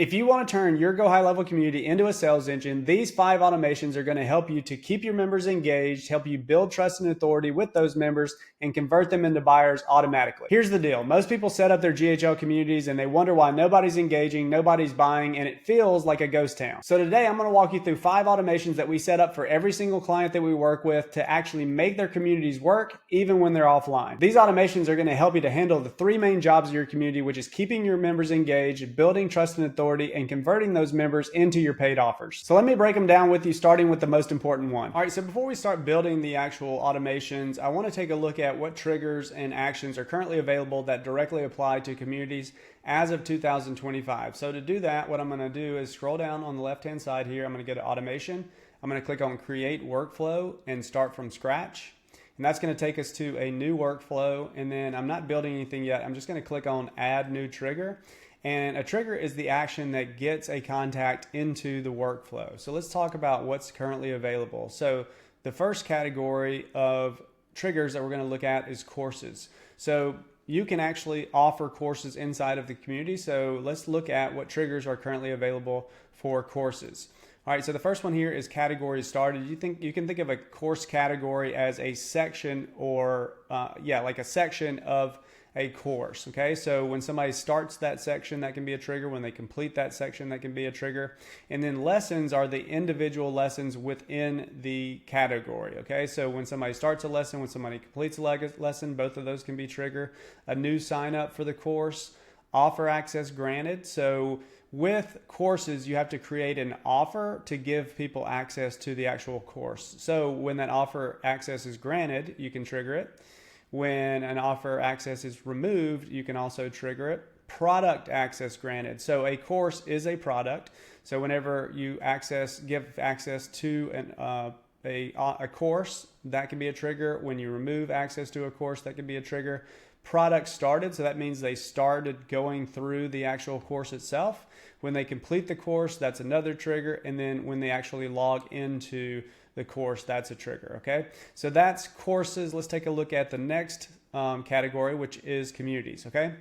If you want to turn your Go High Level community into a sales engine, these 5 automations are going to help you to keep your members engaged, help you build trust and authority with those members, and convert them into buyers automatically. Here's the deal. Most people set up their GHL communities and they wonder why nobody's engaging, nobody's buying, and it feels like a ghost town. So today I'm going to walk you through 5 automations that we set up for every single client that we work with to actually make their communities work even when they're offline. These automations are going to help you to handle the 3 main jobs of your community, which is keeping your members engaged, building trust and authority, and converting those members into your paid offers. So let me break them down with you, starting with the most important one. All right, so before we start building the actual automations, I want to take a look at what triggers and actions are currently available that directly apply to communities as of 2025. So to do that, what I'm going to do is scroll down on the left-hand side here. I'm going to go to automation. I'm going to click on create workflow and start from scratch. And that's going to take us to a new workflow. And then I'm not building anything yet. I'm just going to click on add new trigger. And a trigger is the action that gets a contact into the workflow. So let's talk about what's currently available. So the first category of triggers that we're going to look at is courses. So you can actually offer courses inside of the community. So let's look at what triggers are currently available for courses. All right, so the first one here is categories started. You can think of a course category as a section or like a section of a course. Okay, so when somebody starts that section, that can be a trigger. When they complete that section, that can be a trigger. And then lessons are the individual lessons within the category. Okay, so when somebody starts a lesson, when somebody completes a lesson, both of those can be trigger. A new sign up for the course, offer access granted. So with courses, you have to create an offer to give people access to the actual course. So when that offer access is granted, you can trigger it. When an offer access is removed, you can also trigger it. Product access granted. So a course is a product. So whenever you give access to a course, that can be a trigger. When you remove access to a course, that can be a trigger. Product started, so that means they started going through the actual course itself. When they complete the course, that's another trigger. And then when they actually log into the course, that's a trigger. Okay, so that's courses. Let's take a look at the next category, which is communities. Okay,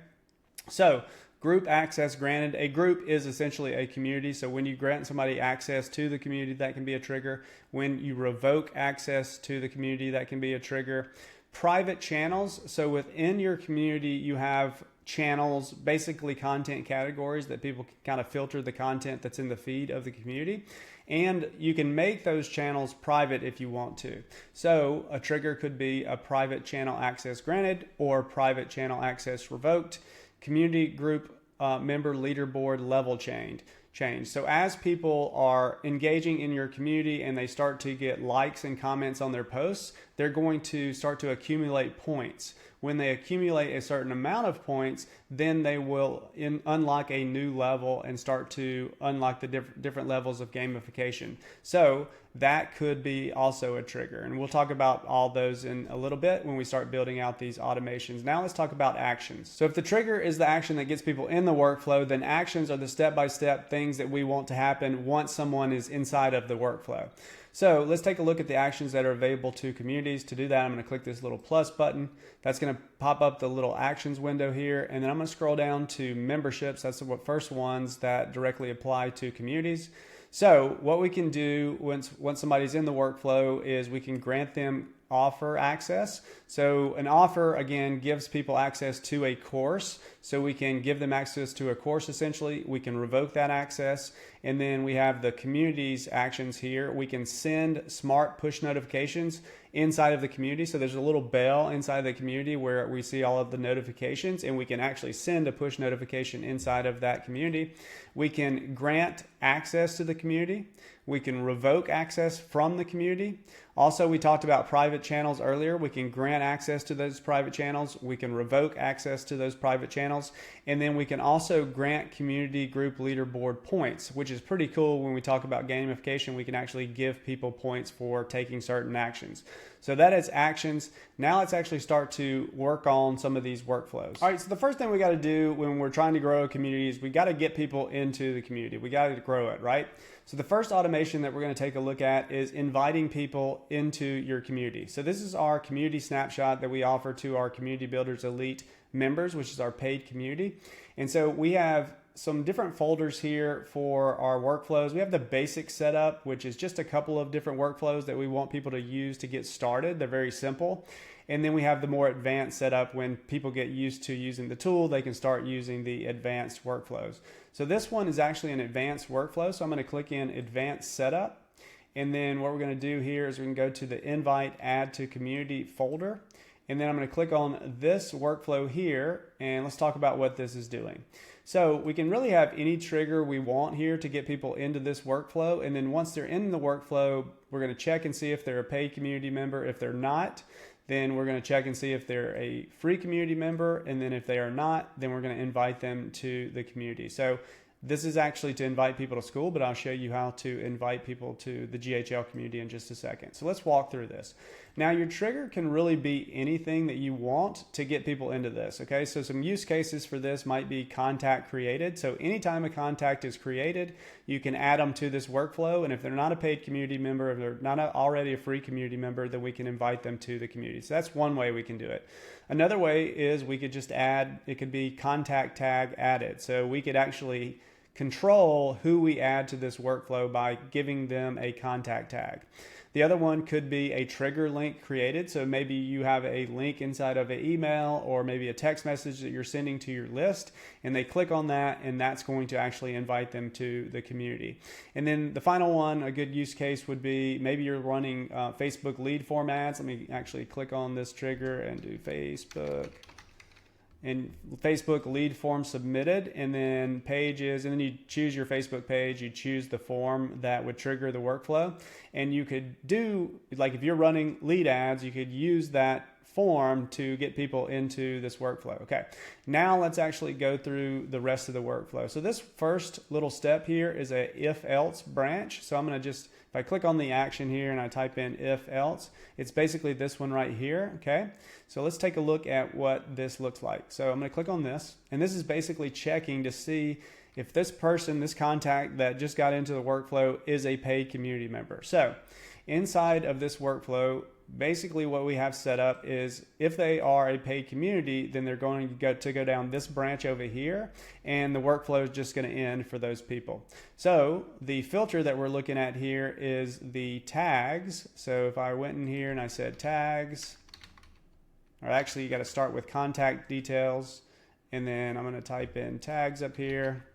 so group access granted. A group is essentially a community. So when you grant somebody access to the community, that can be a trigger. When you revoke access to the community, that can be a trigger. Private channels. So within your community, you have channels, basically content categories that people can kind of filter the content that's in the feed of the community. And you can make those channels private if you want to. So a trigger could be a private channel access granted or private channel access revoked. Community group member leaderboard level change. So as people are engaging in your community and they start to get likes and comments on their posts, they're going to start to accumulate points. When they accumulate a certain amount of points, then they will unlock a new level and start to unlock the different levels of gamification. So that could be also a trigger. And we'll talk about all those in a little bit when we start building out these automations. Now let's talk about actions. So if the trigger is the action that gets people in the workflow, then actions are the step-by-step things that we want to happen once someone is inside of the workflow. So let's take a look at the actions that are available to communities. To do that, I'm going to click this little plus button. That's going to pop up the little actions window here. And then I'm going to scroll down to memberships. That's the first ones that directly apply to communities. So what we can do once somebody's in the workflow is we can grant them offer access. So an offer, again, gives people access to a course. So we can give them access to a course essentially. We can revoke that access. And then we have the communities actions here. We can send smart push notifications inside of the community. So there's a little bell inside the community where we see all of the notifications, and we can actually send a push notification inside of that community. We can grant access to the community. We can revoke access from the community. Also, we talked about private channels earlier. We can grant access to those private channels. We can revoke access to those private channels. And then we can also grant community group leaderboard points, which is pretty cool. When we talk about gamification, we can actually give people points for taking certain actions. So that is actions. Now let's actually start to work on some of these workflows. All right, so the first thing we got to do when we're trying to grow a community is we got to get people into the community. We got to grow it, right? So the first automation that we're going to take a look at is inviting people into your community. So this is our community snapshot that we offer to our Community Builders Elite members, which is our paid community. And so we have some different folders here for our workflows. We have the basic setup, which is just a couple of different workflows that we want people to use to get started. They're very simple. And then we have the more advanced setup. When people get used to using the tool, they can start using the advanced workflows. So this one is actually an advanced workflow. So I'm going to click in advanced setup. And then what we're going to do here is we can go to the invite add to community folder. And then I'm going to click on this workflow here, and let's talk about what this is doing. So we can really have any trigger we want here to get people into this workflow. And then once they're in the workflow, we're going to check and see if they're a paid community member. If they're not, then we're going to check and see if they're a free community member. And then if they are not, then we're going to invite them to the community. So this is actually to invite people to Skool, but I'll show you how to invite people to the GHL community in just a second. So let's walk through this. Now your trigger can really be anything that you want to get people into this, okay? So some use cases for this might be contact created. So anytime a contact is created, you can add them to this workflow, and if they're not a paid community member, if they're not already a free community member, then we can invite them to the community. So that's one way we can do it. Another way is we could just add, it could be contact tag added. So we could actually control who we add to this workflow by giving them a contact tag. The other one could be a trigger link created. So maybe you have a link inside of an email or maybe a text message that you're sending to your list, and they click on that, and that's going to actually invite them to the community. And then the final one, a good use case would be maybe you're running Facebook lead form ads. Let me actually click on this trigger and do Facebook. And Facebook lead form submitted, and then pages, and then you choose your Facebook page, you choose the form that would trigger the workflow. And you could do, like if you're running lead ads, you could use that form to get people into this workflow. Okay, now let's actually go through the rest of the workflow. So this first little step here is a if else branch. So I'm going to just, if I click on the action here and I type in if else, it's basically this one right here. Okay, so let's take a look at what this looks like. So I'm going to click on this, and this is basically checking to see if this person, this contact that just got into the workflow, is a paid community member. So inside of this workflow, basically what we have set up is if they are a paid community, then they're going to go down this branch over here, and the workflow is just going to end for those people. So the filter that we're looking at here is the tags. So if I went in here and I said tags, or actually you got to start with contact details, and then I'm going to type in tags up here,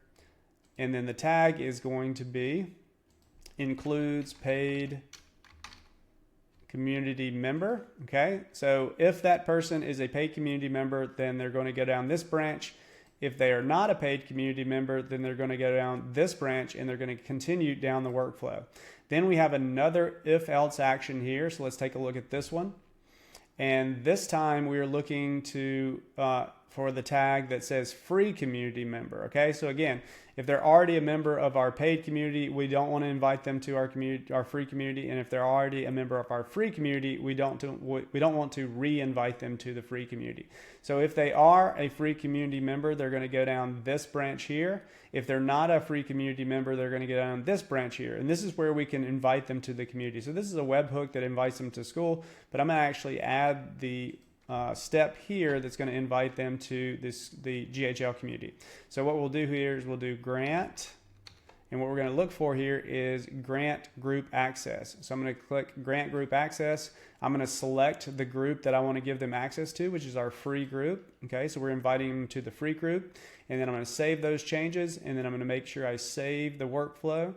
and then the tag is going to be includes paid community member. Okay, so if that person is a paid community member, then they're going to go down this branch. If they are not a paid community member, then they're going to go down this branch, and they're going to continue down the workflow. Then we have another if else action here. So let's take a look at this one. And this time we are looking to for the tag that says free community member. Okay, so again, if they're already a member of our paid community, we don't want to invite them to our community, our free community. And if they're already a member of our free community, we don't want to re-invite them to the free community. So if they are a free community member, they're going to go down this branch here. If they're not a free community member, they're going to go down this branch here. And this is where we can invite them to the community. So this is a webhook that invites them to Skool, but I'm going to actually add the step here that's going to invite them to the GHL community. So what we'll do here is we'll do grant, and what we're going to look for here is grant group access. So I'm going to click grant group access. I'm going to select the group that I want to give them access to, which is our free group. Okay, so we're inviting them to the free group, and then I'm going to save those changes, and then I'm going to make sure I save the workflow,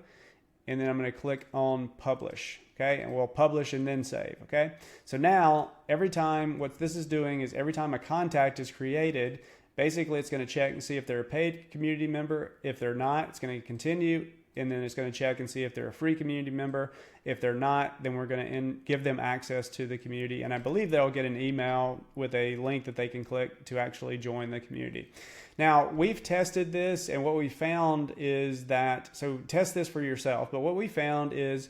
and then I'm going to click on publish. Okay, and we'll publish and then save. Okay, so now every time, what this is doing is every time a contact is created, basically it's going to check and see if they're a paid community member. If they're not, it's going to continue, and then it's going to check and see if they're a free community member. If they're not, then we're going to give them access to the community, and I believe they'll get an email with a link that they can click to actually join the community. Now, we've tested this, and what we found is that, so test this for yourself, but what we found is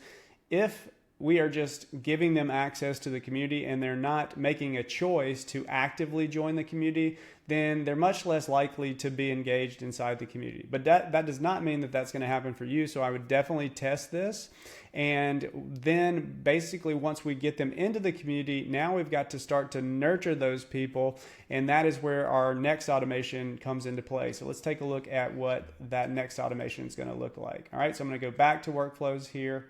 if we are just giving them access to the community and they're not making a choice to actively join the community, then they're much less likely to be engaged inside the community. But that does not mean that that's going to happen for you. So I would definitely test this. And then basically once we get them into the community, now we've got to start to nurture those people. And that is where our next automation comes into play. So let's take a look at what that next automation is going to look like. All right, so I'm going to go back to workflows here.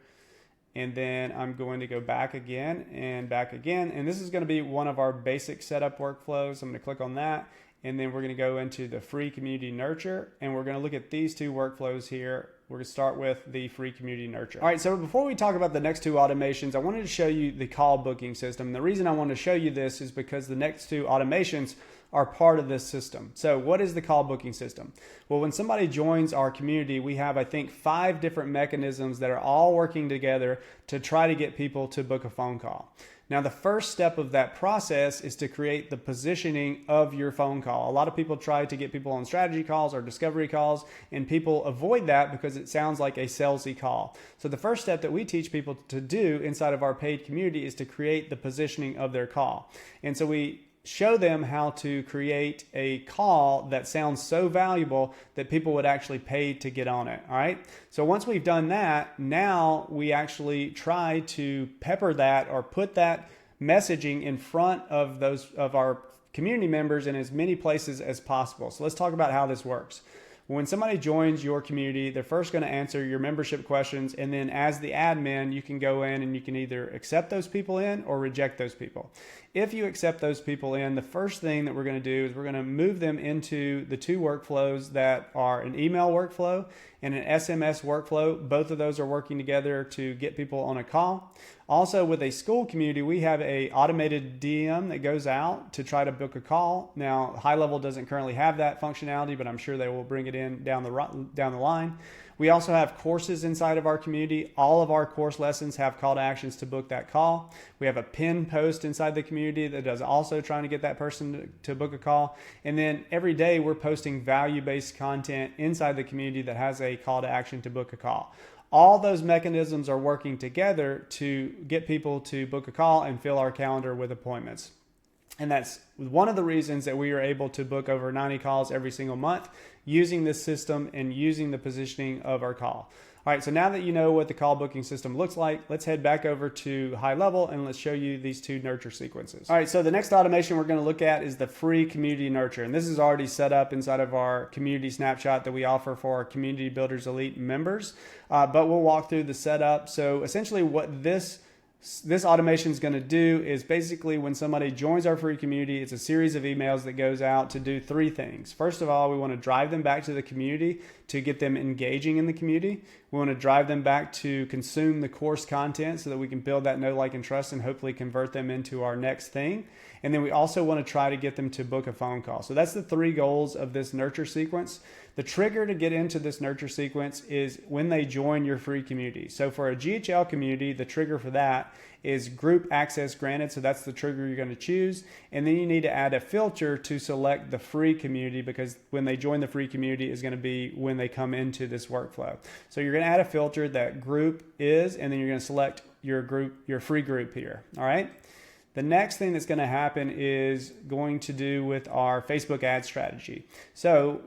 And then I'm going to go back again and back again. And this is going to be one of our basic setup workflows. I'm going to click on that. And then we're going to go into the free community nurture. And we're going to look at these two workflows here. We're going to start with the free community nurture. All right, so before we talk about the next two automations, I wanted to show you the call booking system. The reason I want to show you this is because the next two automations are part of this system. So what is the call booking system? Well, when somebody joins our community, we have, I think, 5 different mechanisms that are all working together to try to get people to book a phone call. Now, the first step of that process is to create the positioning of your phone call. A lot of people try to get people on strategy calls or discovery calls, and people avoid that because it sounds like a salesy call. So the first step that we teach people to do inside of our paid community is to create the positioning of their call. And so we show them how to create a call that sounds so valuable that people would actually pay to get on it. All right. So once we've done that, now we actually try to pepper that or put that messaging in front of those of our community members in as many places as possible. So let's talk about how this works. When somebody joins your community, they're first going to answer your membership questions, and then as the admin, you can go in and you can either accept those people in or reject those people. If you accept those people in, the first thing that we're going to do is we're going to move them into the two workflows that are an email workflow and an SMS workflow. Both of those are working together to get people on a call. Also, with a Skool community, we have a automated DM that goes out to try to book a call. Now, GoHighLevel doesn't currently have that functionality, but I'm sure they will bring it in down the line. We also have courses inside of our community. All of our course lessons have call to actions to book that call. We have a pin post inside the community that does also trying to get that person to book a call. And then every day we're posting value-based content inside the community that has a call to action to book a call. All those mechanisms are working together to get people to book a call and fill our calendar with appointments. And that's one of the reasons that we are able to book over 90 calls every single month using this system and using the positioning of our call. All right, so now that you know what the call booking system looks like, let's head back over to GoHighLevel and let's show you these two nurture sequences. All right, so the next automation we're going to look at is the free community nurture. And this is already set up inside of our community snapshot that we offer for our Community Builders Elite members. But we'll walk through the setup. So essentially what this automation is going to do is basically when somebody joins our free community, it's a series of emails that goes out to do 3 things. First of all, we want to drive them back to the community to get them engaging in the community. We want to drive them back to consume the course content so that we can build that know, like, and trust and hopefully convert them into our next thing. And then we also want to try to get them to book a phone call. So that's the 3 goals of this nurture sequence. The trigger to get into this nurture sequence is when they join your free community. So for a GHL community, the trigger for that is group access granted. So that's the trigger you're going to choose. And then you need to add a filter to select the free community because when they join the free community is going to be when they come into this workflow. So you're going to add a filter that group is, and then you're going to select your group, your free group here. All right. The next thing that's going to happen is going to do with our Facebook ad strategy. So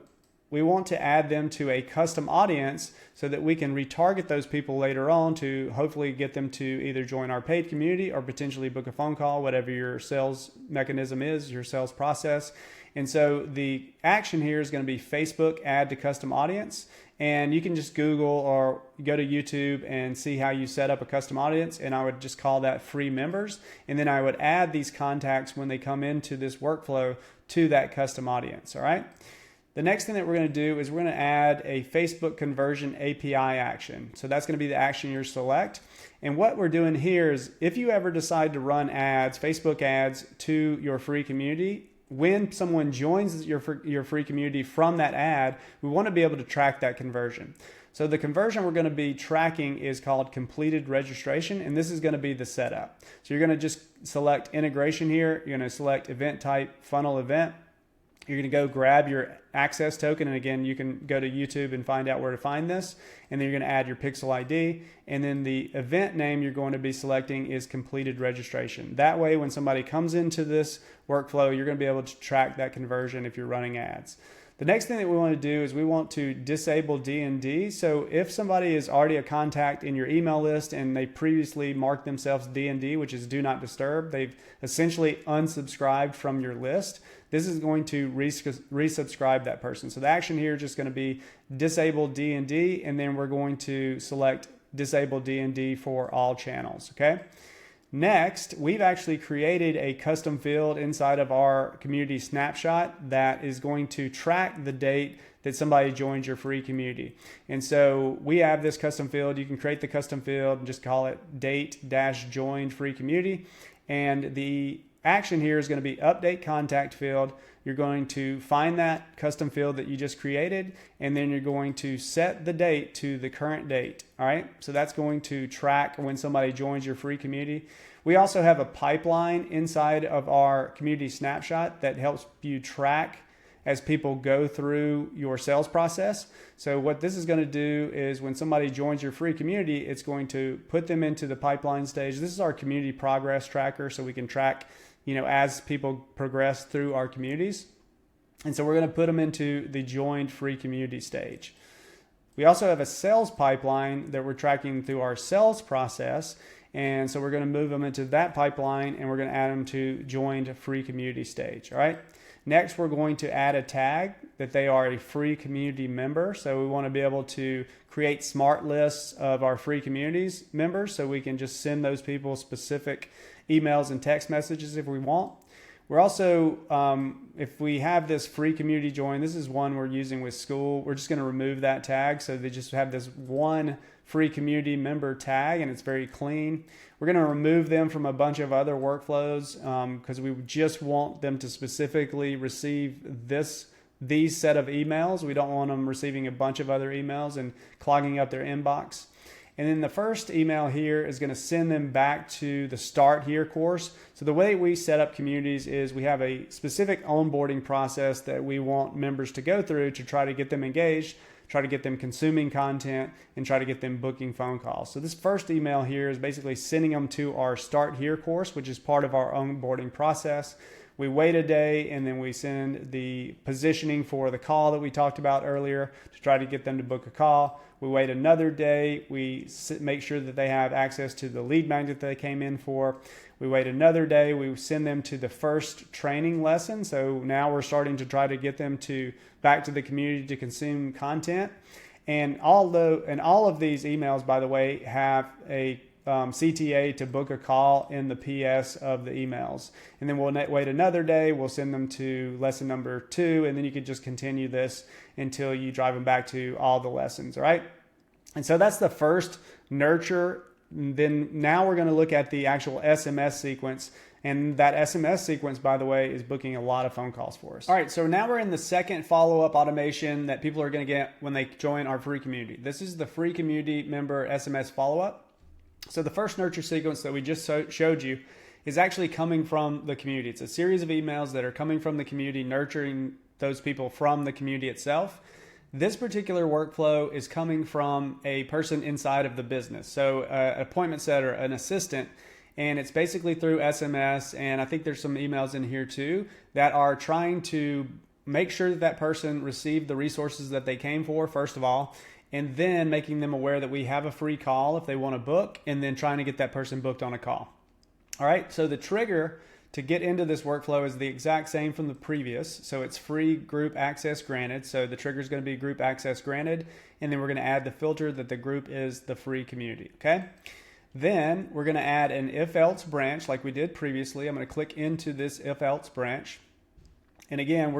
we want to add them to a custom audience so that we can retarget those people later on to hopefully get them to either join our paid community or potentially book a phone call, whatever your sales mechanism is, your sales process. And so the action here is going to be Facebook add to custom audience. And you can just Google or go to YouTube and see how you set up a custom audience. And I would just call that free members. And then I would add these contacts when they come into this workflow to that custom audience. All right. The next thing that we're going to do is we're going to add a Facebook conversion API action. So that's going to be the action you select. And what we're doing here is if you ever decide to run ads, Facebook ads to your free community, when someone joins your free community from that ad, we want to be able to track that conversion. So the conversion we're going to be tracking is called completed registration, and this is going to be the setup. So you're going to just select integration here. You're going to select event type, funnel event. You're going to go grab your access token. And again, you can go to YouTube and find out where to find this. And then you're going to add your Pixel ID. And then the event name you're going to be selecting is completed registration. That way, when somebody comes into this workflow, you're going to be able to track that conversion if you're running ads. The next thing that we want to do is we want to disable D&D. So if somebody is already a contact in your email list and they previously marked themselves D&D, which is do not disturb, they've essentially unsubscribed from your list. This is going to resubscribe that person. So the action here is just going to be disable D&D, and then we're going to select disable D&D for all channels, okay? Next, we've actually created a custom field inside of our community snapshot that is going to track the date that somebody joins your free community. And so we have this custom field. You can create the custom field and just call it date-joined free community. And the action here is going to be update contact field. You're going to find that custom field that you just created, and then you're going to set the date to the current date. All right, so that's going to track when somebody joins your free community. We also have a pipeline inside of our community snapshot that helps you track as people go through your sales process. So what this is going to do is when somebody joins your free community, it's going to put them into the pipeline stage. This is our community progress tracker, so we can track, as people progress through our communities. And so we're going to put them into the joined free community stage. We also have a sales pipeline that we're tracking through our sales process. And so we're going to move them into that pipeline, and we're going to add them to joined free community stage. All right. Next, we're going to add a tag that they are a free community member. So we want to be able to create smart lists of our free communities members, so we can just send those people specific emails and text messages if we want. We're also, if we have this free community join, this is one we're using with Skool, we're just going to remove that tag. So they just have this one free community member tag, and it's very clean. We're going to remove them from a bunch of other workflows because we just want them to specifically receive these set of emails. We don't want them receiving a bunch of other emails and clogging up their inbox. And then the first email here is going to send them back to the Start Here course. So the way we set up communities is we have a specific onboarding process that we want members to go through to try to get them engaged, try to get them consuming content, and try to get them booking phone calls. So this first email here is basically sending them to our Start Here course, which is part of our onboarding process. We wait a day, and then we send the positioning for the call that we talked about earlier to try to get them to book a call. We wait another day. We make sure that they have access to the lead magnet that they came in for. We wait another day. We send them to the first training lesson. So now we're starting to try to get them back to the community to consume content. And all of these emails, by the way, have a CTA to book a call in the PS of the emails. And then we'll wait another day. We'll send them to lesson number 2, and then you can just continue this until you drive them back to all the lessons, all right? And so that's the first nurture. Then now we're going to look at the actual SMS sequence. And that SMS sequence, by the way, is booking a lot of phone calls for us. All right, so now we're in the second follow-up automation that people are going to get when they join our free community. This is the free community member SMS follow-up. So the first nurture sequence that we just showed you is actually coming from the community. It's a series of emails that are coming from the community, nurturing those people from the community itself. This particular workflow is coming from a person inside of the business. So an appointment setter, an assistant, and it's basically through SMS. And I think there's some emails in here too that are trying to make sure that person received the resources that they came for, first of all, and then making them aware that we have a free call if they want to book, and then trying to get that person booked on a call. All right, so the trigger to get into this workflow is the exact same from the previous. So it's free group access granted. So the trigger is going to be group access granted, and then we're going to add the filter that the group is the free community, okay? Then we're going to add an if-else branch like we did previously. I'm going to click into this if-else branch. And again,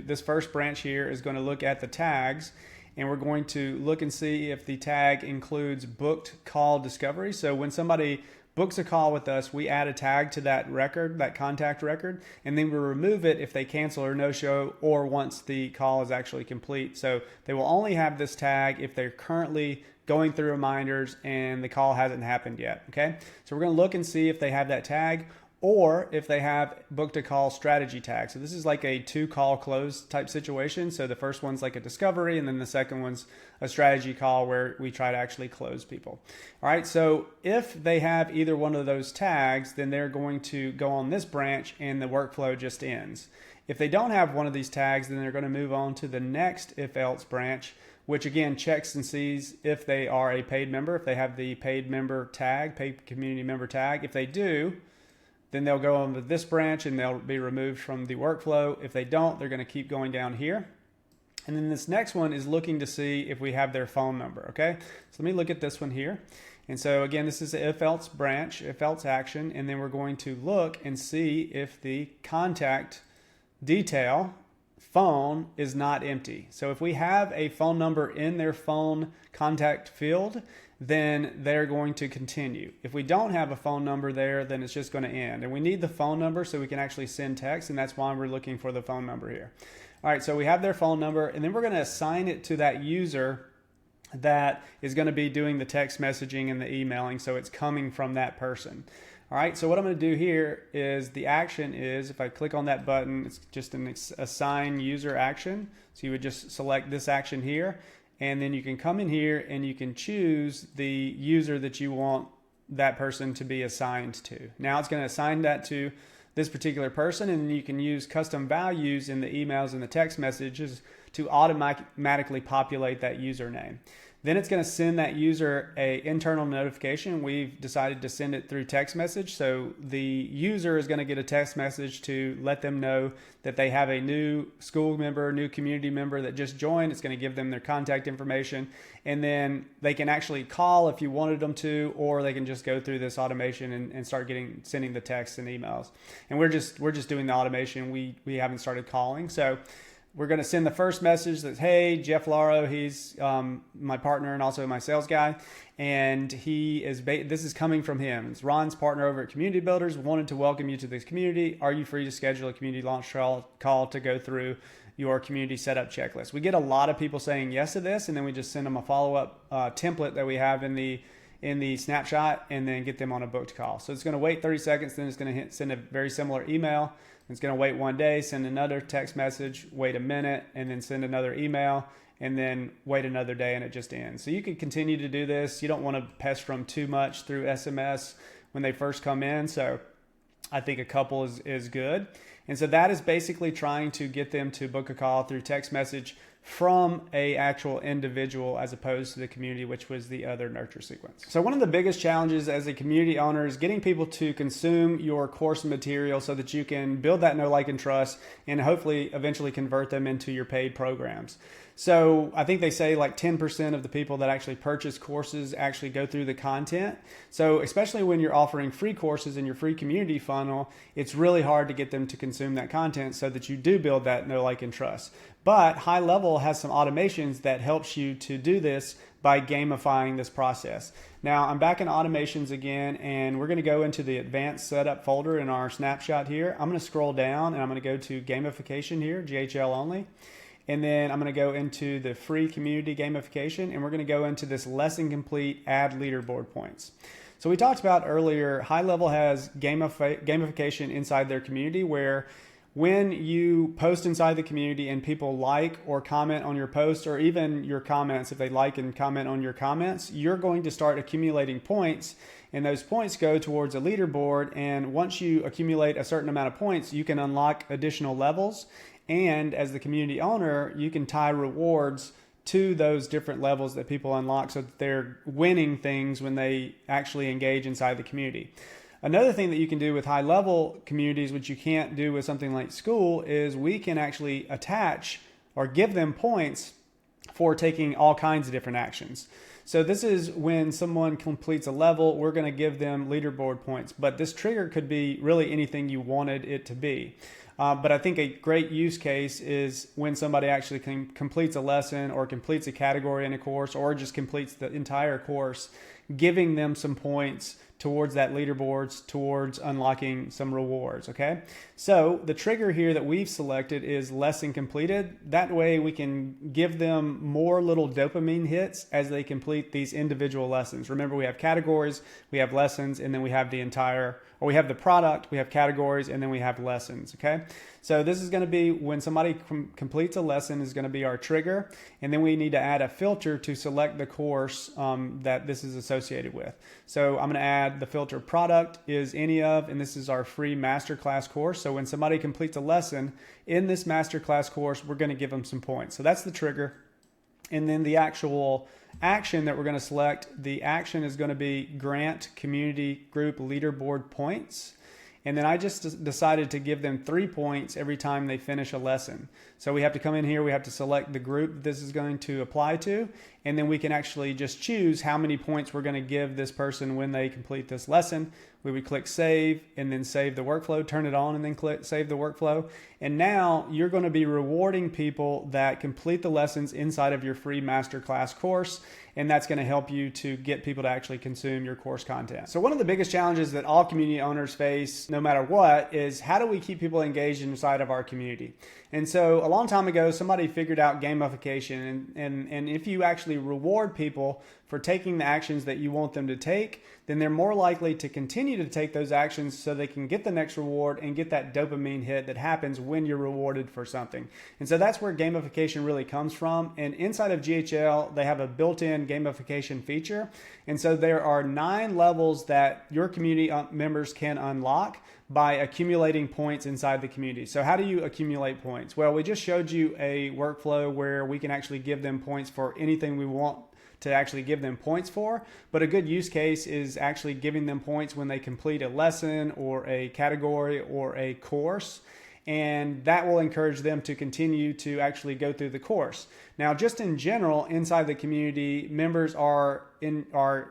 this first branch here is going to look at the tags, and we're going to look and see if the tag includes booked call discovery. So when somebody books a call with us, we add a tag to that record, that contact record, and then we remove it if they cancel or no-show, or once the call is actually complete. So they will only have this tag if they're currently going through reminders and the call hasn't happened yet, okay? So we're gonna look and see if they have that tag, or if they have book to call strategy tag. So this is like a 2-call close type situation. So the first one's like a discovery, and then the second one's a strategy call where we try to actually close people. All right, so if they have either one of those tags, then they're going to go on this branch and the workflow just ends. If they don't have one of these tags, then they're going to move on to the next if else branch, which again checks and sees if they are a paid member, if they have the paid member tag, paid community member tag. If they do, then they'll go on to this branch and they'll be removed from the workflow. If they don't, they're going to keep going down here. And then this next one is looking to see if we have their phone number, okay? So let me look at this one here. And so again, this is the if else branch, if else action, and then we're going to look and see if the contact detail phone is not empty. So if we have a phone number in their phone contact field, then they're going to continue. If we don't have a phone number there, then it's just going to end. And we need the phone number so we can actually send text, and that's why we're looking for the phone number here. All right, so we have their phone number, and then we're going to assign it to that user that is going to be doing the text messaging and the emailing, so it's coming from that person. All right, so what I'm going to do here is the action is, if I click on that button, it's just an assign user action. So you would just select this action here, and then you can come in here and you can choose the user that you want that person to be assigned to. Now it's going to assign that to this particular person, and then you can use custom values in the emails and the text messages to automatically populate that username. Then it's going to send that user an internal notification. We've decided to send it through text message. So the user is going to get a text message to let them know that they have a new Skool member, new community member that just joined. It's going to give them their contact information. And then they can actually call if you wanted them to, or they can just go through this automation and start sending the texts and emails. And we're just doing the automation. We haven't started calling. So we're going to send the first message that, hey, Jeff Laro, he's my partner and also my sales guy. And this is coming from him. It's Ron's partner over at Community Builders. Wanted to welcome you to this community. Are you free to schedule a community launch call to go through your community setup checklist? We get a lot of people saying yes to this, and then we just send them a follow-up template that we have in the snapshot, and then get them on a booked call. So it's going to wait 30 seconds, then it's going to send a very similar email. It's going to wait 1 day, send another text message, wait a minute, and then send another email, and then wait another day, and it just ends. So you can continue to do this. You don't want to pester them too much through SMS when they first come in. So I think a couple is good. And so that is basically trying to get them to book a call through text message from a actual individual as opposed to the community, which was the other nurture sequence. So one of the biggest challenges as a community owner is getting people to consume your course material so that you can build that know, like, and trust, and hopefully eventually convert them into your paid programs. So I think they say like 10% of the people that actually purchase courses actually go through the content. So especially when you're offering free courses in your free community funnel, it's really hard to get them to consume that content so that you do build that know, like, and trust. But GoHighLevel has some automations that helps you to do this by gamifying this process. Now I'm back in automations again, and we're going to go into the advanced setup folder in our snapshot here. I'm going to scroll down and I'm going to go to gamification here, GHL only. And then I'm going to go into the free community gamification, and we're going to go into this lesson complete, add leaderboard points. So we talked about earlier, GoHighLevel has gamification inside their community, where when you post inside the community and people like or comment on your post, or even your comments, if they like and comment on your comments, you're going to start accumulating points, and those points go towards a leaderboard. And once you accumulate a certain amount of points, you can unlock additional levels. And as the community owner, you can tie rewards to those different levels that people unlock so that they're winning things when they actually engage inside the community. Another thing that you can do with GoHighLevel communities, which you can't do with something like Skool, is we can actually attach or give them points for taking all kinds of different actions. So this is when someone completes a level, we're going to give them leaderboard points, but this trigger could be really anything you wanted it to be. But I think a great use case is when somebody actually completes a lesson or completes a category in a course or just completes the entire course. giving them some points towards that leaderboards, towards unlocking some rewards, okay? So the trigger here that we've selected is lesson completed. That way we can give them more little dopamine hits as they complete these individual lessons. Remember, we have categories, we have lessons, and then we have we have the product, we have categories, and then we have lessons, okay? So this is gonna be when somebody completes a lesson is gonna be our trigger, and then we need to add a filter to select the course that this is associated with. So I'm gonna add the filter product is any of, and this is our free masterclass course. So when somebody completes a lesson in this masterclass course, we're gonna give them some points. So that's the trigger. And then the actual action that we're going to select, the action is going to be grant community group leaderboard points. And then I just decided to give them 3 points every time they finish a lesson. So we have to come in here, we have to select the group this is going to apply to, and then we can actually just choose how many points we're going to give this person when they complete this lesson. We would click save and then save the workflow, turn it on and then click save the workflow. And now you're going to be rewarding people that complete the lessons inside of your free masterclass course. And that's going to help you to get people to actually consume your course content. So one of the biggest challenges that all community owners face, no matter what, is how do we keep people engaged inside of our community? And so a long time ago, somebody figured out gamification. And if you actually reward people for taking the actions that you want them to take, then they're more likely to continue to take those actions so they can get the next reward and get that dopamine hit that happens when you're rewarded for something. And so that's where gamification really comes from. And inside of GHL, they have a built-in gamification feature. And so there are 9 levels that your community members can unlock by accumulating points inside the community. So how do you accumulate points? Well, we just showed you a workflow where we can actually give them points for anything we want to actually give them points for, but a good use case is actually giving them points when they complete a lesson or a category or a course, and that will encourage them to continue to actually go through the course. Now, just in general, inside the community, members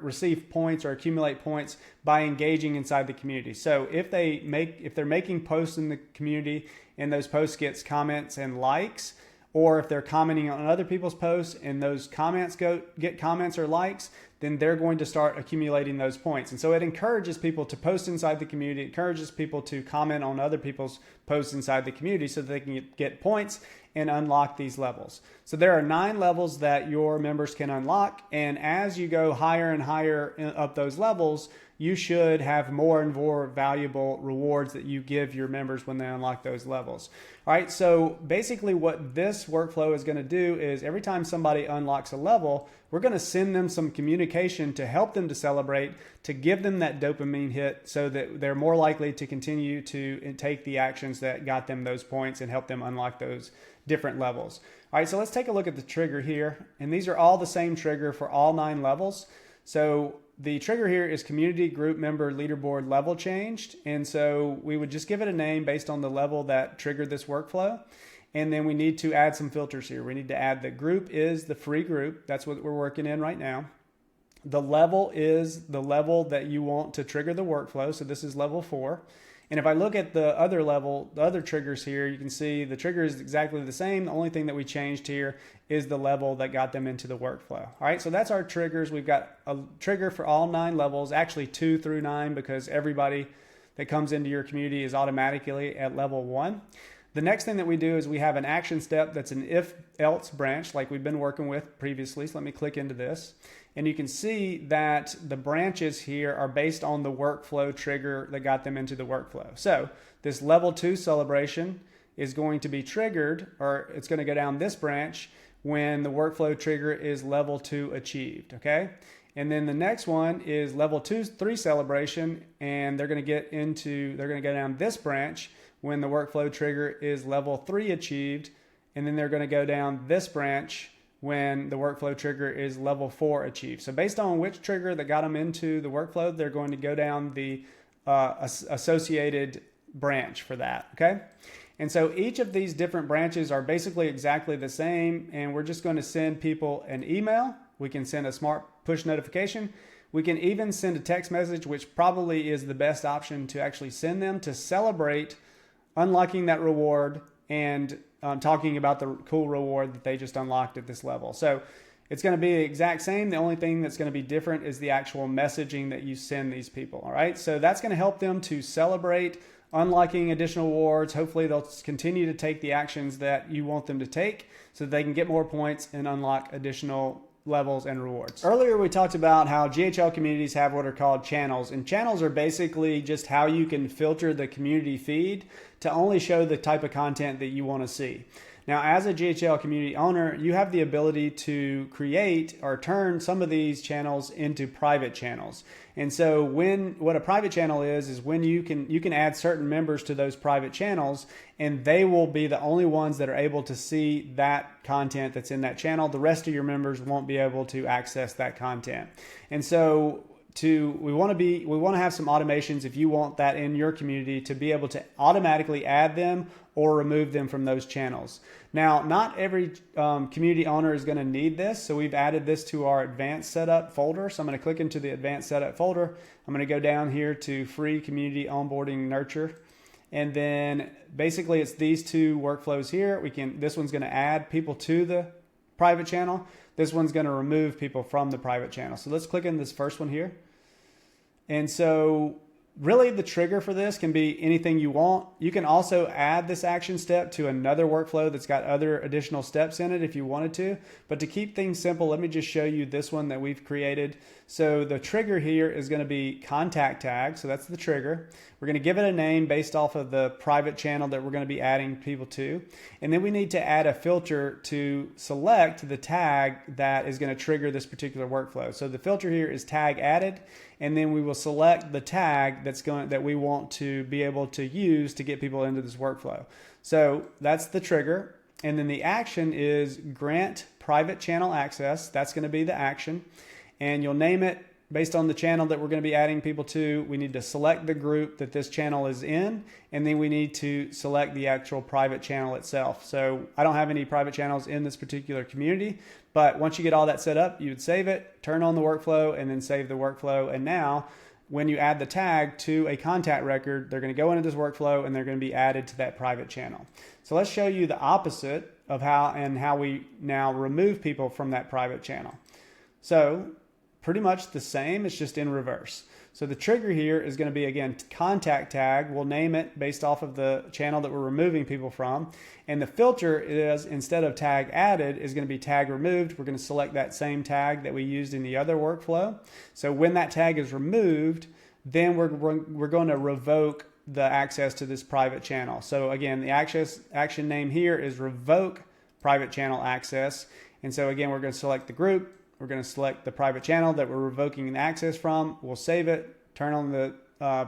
receive points or accumulate points by engaging inside the community. So if they're making posts in the community and those posts gets comments and likes, or if they're commenting on other people's posts and those comments get comments or likes, then they're going to start accumulating those points. And so it encourages people to post inside the community, it encourages people to comment on other people's posts inside the community so that they can get points and unlock these levels. So there are 9 levels that your members can unlock, and as you go higher and higher up those levels, you should have more and more valuable rewards that you give your members when they unlock those levels. All right, so basically what this workflow is going to do is every time somebody unlocks a level, we're going to send them some communication to help them to celebrate, to give them that dopamine hit so that they're more likely to continue to take the actions that got them those points and help them unlock those different levels. All right, so let's take a look at the trigger here. And these are all the same trigger for all 9 levels. So the trigger here is community group member leaderboard level changed. And so we would just give it a name based on the level that triggered this workflow. And then we need to add some filters here. We need to add the group is the free group. That's what we're working in right now. The level is the level that you want to trigger the workflow. So this is level 4. And if I look at the other level, the other triggers here, you can see the trigger is exactly the same. The only thing that we changed here is the level that got them into the workflow. All right, so that's our triggers. We've got a trigger for all 9 levels, actually 2 through 9, because everybody that comes into your community is automatically at level 1. The next thing that we do is we have an action step that's an if-else branch like we've been working with previously. So let me click into this. And you can see that the branches here are based on the workflow trigger that got them into the workflow. So this level 2 celebration is going to be triggered, or it's going to go down this branch when the workflow trigger is level 2 achieved, okay? And then the next one is level 3 celebration, and they're going to go down this branch when the workflow trigger is level 3 achieved, and then they're going to go down this branch when the workflow trigger is level 4 achieved. So based on which trigger that got them into the workflow, they're going to go down the associated branch for that, okay? And so each of these different branches are basically exactly the same, and we're just going to send people an email. We can send a smart push notification. We can even send a text message, which probably is the best option to actually send them to celebrate unlocking that reward and talking about the cool reward that they just unlocked at this level. So It's going to be the exact same. The only thing that's going to be different is the actual messaging that you send these people. All right. So that's going to help them to celebrate unlocking additional rewards. Hopefully they'll continue to take the actions that you want them to take so that they can get more points and unlock additional levels and rewards. Earlier we talked about how GHL communities have what are called channels, and channels are basically just how you can filter the community feed to only show the type of content that you want to see. Now, as a GHL community owner, you have the ability to create or turn some of these channels into private channels. And so what a private channel is when you can add certain members to those private channels, and they will be the only ones that are able to see that content that's in that channel. The rest of your members won't be able to access that content. And so we want to have some automations if you want that in your community to be able to automatically add them or remove them from those channels. Now, not every community owner is going to need this, so we've added this to our advanced setup folder. So I'm going to click into the advanced setup folder. I'm going to go down here to free community onboarding nurture. And then basically it's these two workflows here. This one's going to add people to the private channel. This one's going to remove people from the private channel. So let's click in this first one here. And so really the trigger for this can be anything you want. You can also add this action step to another workflow that's got other additional steps in it if you wanted to. But to keep things simple, let me just show you this one that we've created. So the trigger here is going to be contact tag. So that's the trigger. We're going to give it a name based off of the private channel that we're going to be adding people to. And then we need to add a filter to select the tag that is going to trigger this particular workflow. So the filter here is tag added, and then we will select the tag that we want to be able to use to get people into this workflow. So that's the trigger. And then the action is grant private channel access. That's going to be the action. And you'll name it based on the channel that we're going to be adding people to. We need to select the group that this channel is in, and then we need to select the actual private channel itself. So I don't have any private channels in this particular community, but once you get all that set up, you would save it, turn on the workflow, and then save the workflow. And now when you add the tag to a contact record, they're going to go into this workflow and they're going to be added to that private channel. So let's show you the opposite of how we now remove people from that private channel. So pretty much the same, it's just in reverse. So the trigger here is going to be, again, contact tag. We'll name it based off of the channel that we're removing people from. And the filter is, instead of tag added, is going to be tag removed. We're going to select that same tag that we used in the other workflow. So when that tag is removed, then we're going to revoke the access to this private channel. So again, the action name here is revoke private channel access. And so again, we're going to select the group. We're going to select the private channel that we're revoking the access from. We'll save it, turn on the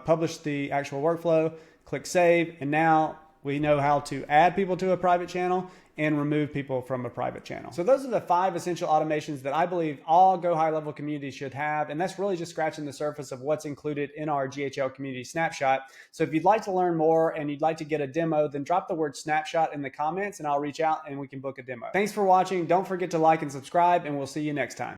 publish the actual workflow, click save, and now we know how to add people to a private channel and remove people from a private channel. So those are the 5 essential automations that I believe all GoHighLevel communities should have, and that's really just scratching the surface of what's included in our GHL community snapshot. So if you'd like to learn more and you'd like to get a demo, then drop the word snapshot in the comments and I'll reach out and we can book a demo. Thanks for watching. Don't forget to like and subscribe, and we'll see you next time.